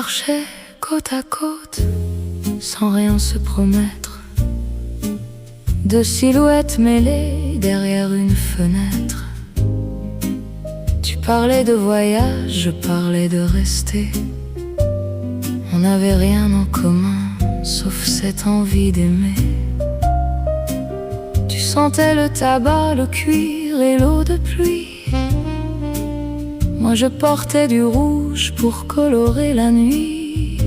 marchait côte à côte, sans rien se promettre, deux silhouettes mêlées derrière une fenêtre. Tu parlais de voyage, je parlais de rester. On n'avait rien en commun, sauf cette envie d'aimer. Tu sentais le tabac, le cuir et l'eau de pluie. Moi je portais du rouge pour colorer la nuit.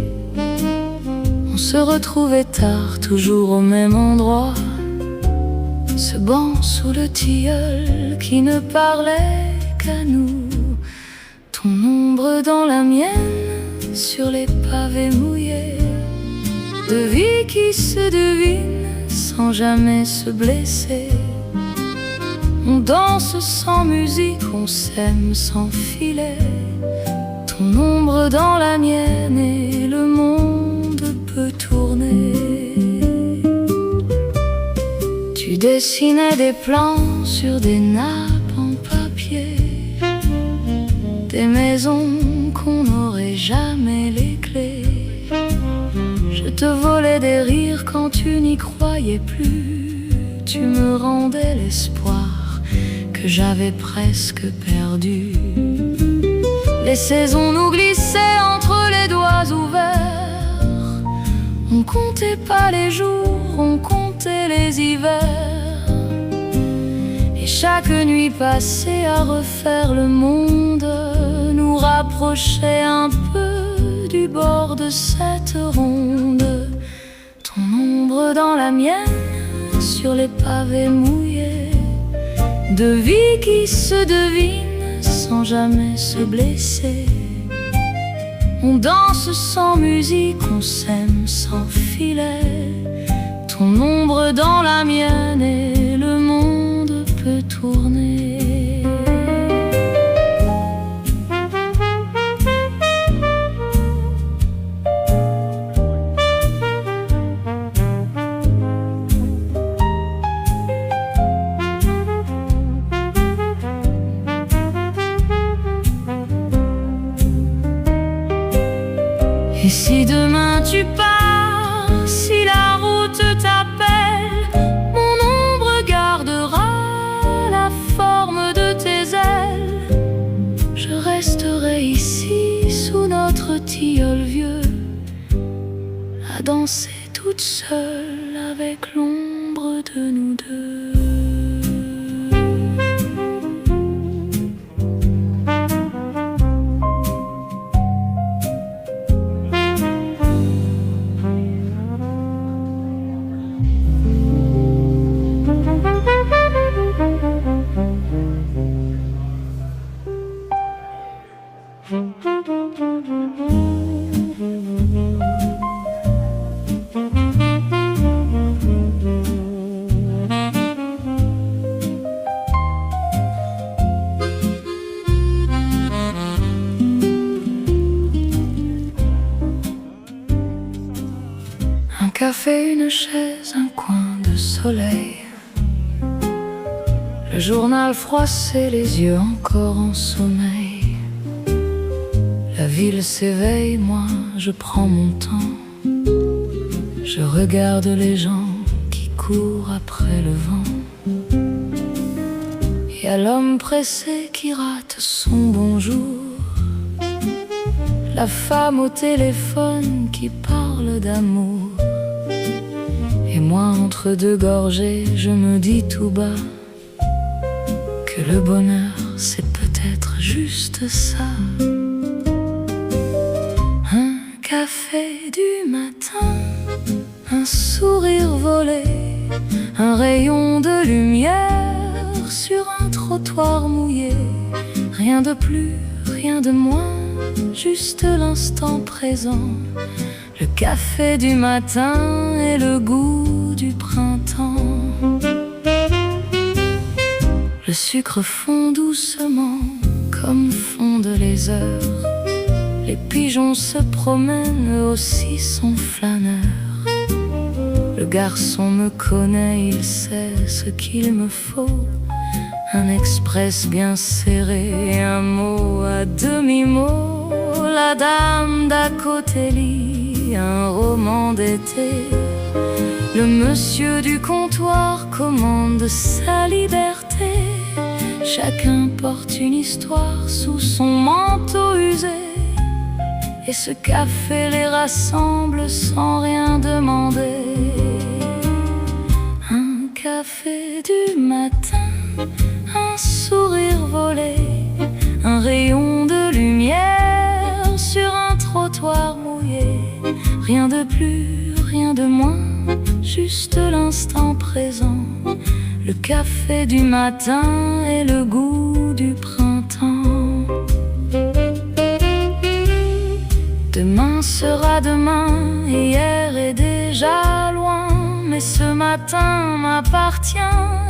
On se retrouvait tard, toujours au même endroit. Ce banc sous le tilleul qui ne parlait qu'à nous. Ton ombre dans la mienne, sur les pavés mouillés. De vie qui se devine sans jamais se blesser. On danse sans musique, on s'aime sans filet. Ton ombre dans la mienne et le monde peut tourner. Tu dessinais des plans sur des nappes en papier, des maisons qu'on n'aurait jamais les clés. Je te volais des rires quand tu n'y croyais plus. Tu me rendais l'espoir que j'avais presque perdu. Les saisons nous glissaient entre les doigts ouverts. On comptait pas les jours, on comptait les hivers. Et chaque nuit passée à refaire le monde nous rapprochait un peu du bord de cette ronde. Ton ombre dans la mienne, sur les pavés mouillés. De vie qui se devine sans jamais se blesser. On danse sans musique, on s'aime sans filet. Ton ombre dans la mienne et le monde peut tourner. Et si demain tu pars, si la route t'appelle, mon ombre gardera la forme de tes ailes. Je resterai ici sous notre tilleul vieux, à danser toute seule avec l'ombre de nous deux. Un café, une chaise, un coin de soleil. Le journal froissé, les yeux encore en sommeil. La ville s'éveille, moi je prends mon temps. Je regarde les gens qui courent après le vent. Et à l'homme pressé qui rate son bonjour. La femme au téléphone qui parle d'amour. Et moi entre deux gorgées, je me dis tout bas que le bonheur c'est peut-être juste ça. Un café du matin, un sourire volé, un rayon de lumière sur un trottoir mouillé. Rien de plus, rien de moins, juste l'instant présent. Le café du matin et le goût du printemps. Le sucre fond doucement comme fondent les heures. Les pigeons se promènent, eux aussi sont flâneurs. Le garçon me connaît, il sait ce qu'il me faut. un express bien serré, un mot à demi-mot, la dame d'à côté lit un roman d'été. Le monsieur du comptoir commande sa liberté. Chacun porte une histoire sous son manteau usé, et ce café les rassemble sans rien demander. Un café du matin, un sourire volé, un rayon de lumière sur un trottoir mouillé. Rien de plus, rien de moins, juste l'instant présent. Le café du matin et le goût du printemps. Demain sera demain, hier est déjà loin, mais ce matin m'appartient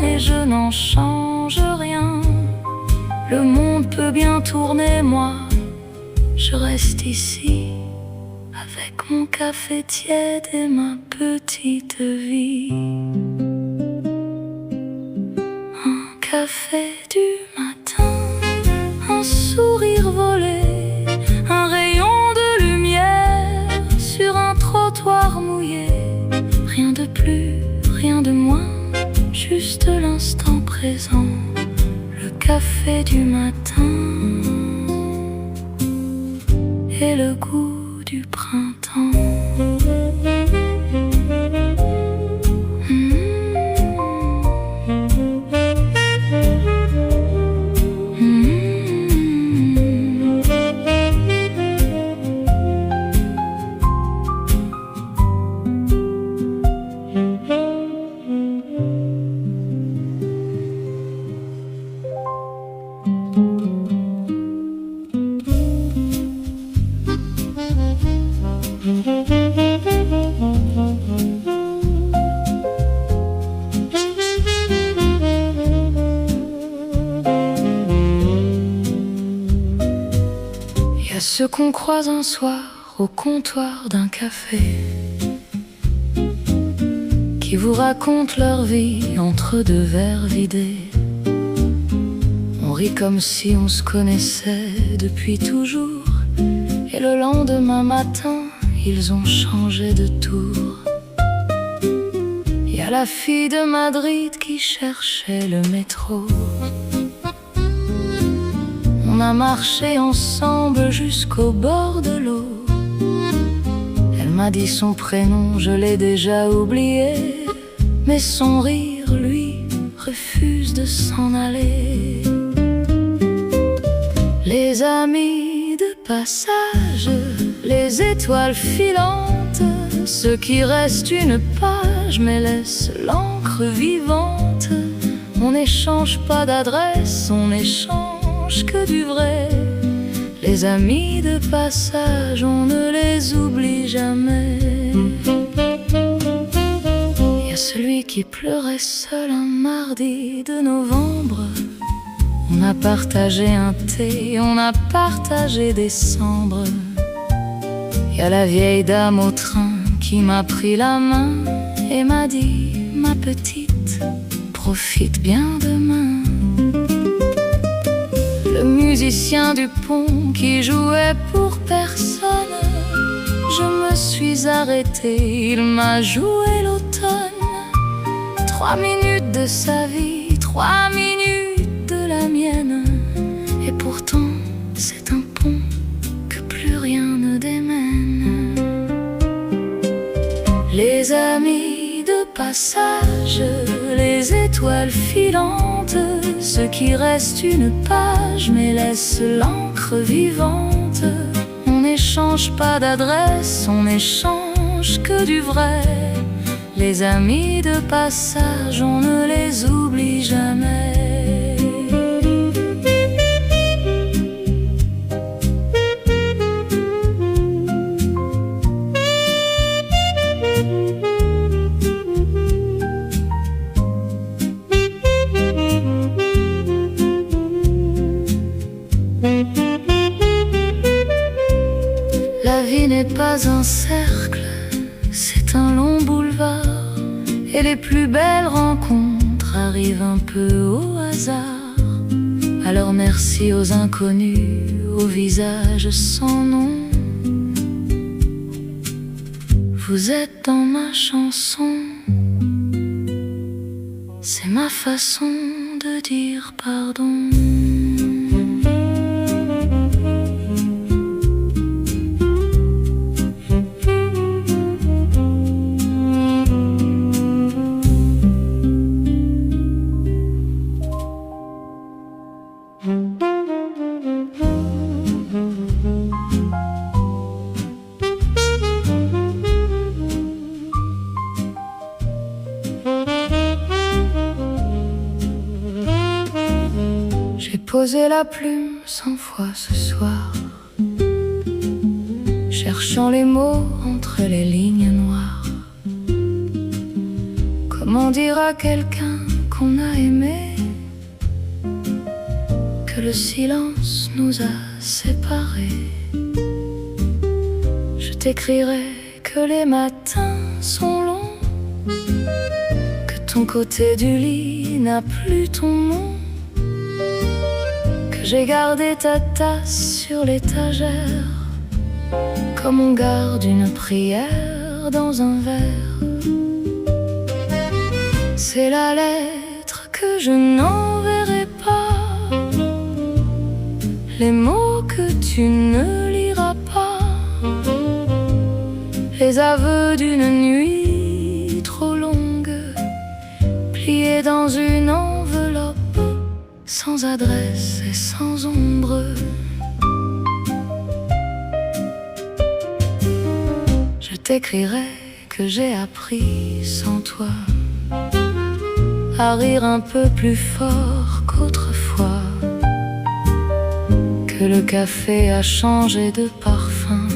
et je n'en change rien. Le monde peut bien tourner, moi je reste ici, avec mon café tiède et ma petite vie. Un café du matin, un sourire volé, un rayon de lumière sur un trottoir mouillé. Rien de plus, rien de moins, juste l'instant présent. Le café du matin et le goût du printemps. Y a ceux qu'on croise un soir au comptoir d'un café, qui vous racontent leur vie entre deux verres vidés. On rit comme si on se connaissait depuis toujours, et le lendemain matin, ils ont changé de tour. Y a la fille de Madrid qui cherchait le métro. On a marché ensemble jusqu'au bord de l'eau. Elle m'a dit son prénom, je l'ai déjà oublié, mais son rire, lui, refuse de s'en aller. Les amis de passage, les étoiles filantes, ceux qui restent une page mais laissent l'encre vivante. On n'échange pas d'adresse, on échange que du vrai. Les amis de passage, on ne les oublie jamais. Il y a celui qui pleurait seul un mardi de novembre. On a partagé un thé, on a partagé des cendres. Il y a la vieille dame au train qui m'a pris la main et m'a dit: ma petite, profite bien demain. Le musicien du pont qui jouait pour personne, je me suis arrêtée, il m'a joué l'automne. 3 minutes de sa vie, 3 minutes de la mienne, et pourtant c'est un pont que plus rien ne démène. Les amis de passage, les étoiles filantes, ceux qui restent une page mais laissent l'encre vivante. On n'échange pas d'adresse, on n'échange que du vrai. Les amis de passage, on ne les oublie jamais. La vie n'est pas un cercle, c'est un long boulevard, et les plus belles rencontres arrivent un peu au hasard. Alors merci aux inconnus, aux visages sans nom. Vous êtes dans ma chanson. C'est ma façon de dire pardon. J'ai posé la plume 100 fois ce soir, cherchant les mots entre les lignes noires. Comment dire à quelqu'un qu'on a aimé que le silence nous a séparés? Je t'écrirai que les matins sont longs, que ton côté du lit n'a plus ton nom, que j'ai gardé ta tasse sur l'étagère, comme on garde une prière dans un verre. C'est la lettre que je n'enverrai pas, les mots que tu ne liras pas, les aveux d'une nuit trop longue, pliés dans une enveloppe, sans adresse et sans ombre. Je t'écrirai que j'ai appris sans toi à rire un peu plus fort qu'autrefois, que le café a changé de parfum,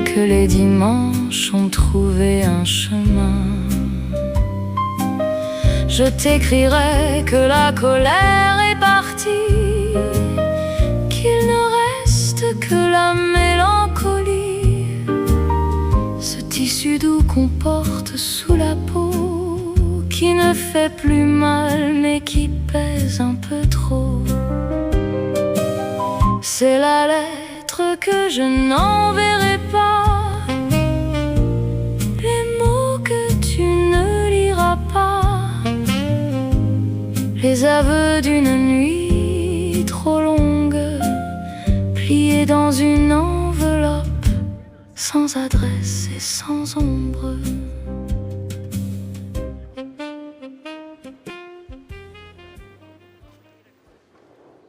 que les dimanches ont trouvé un chemin. Je t'écrirai que la colère est partie, qu'il ne reste que la mélancolie, ce tissu doux qu'on porte sous la peau, qui ne fait plus mal mais qui pèse un peu trop. C'est la lettre que je n'enverrai pas, les mots que tu ne liras pas, les aveux d'une nuit trop longue, pliés dans une enveloppe, sans adresse et sans ombre.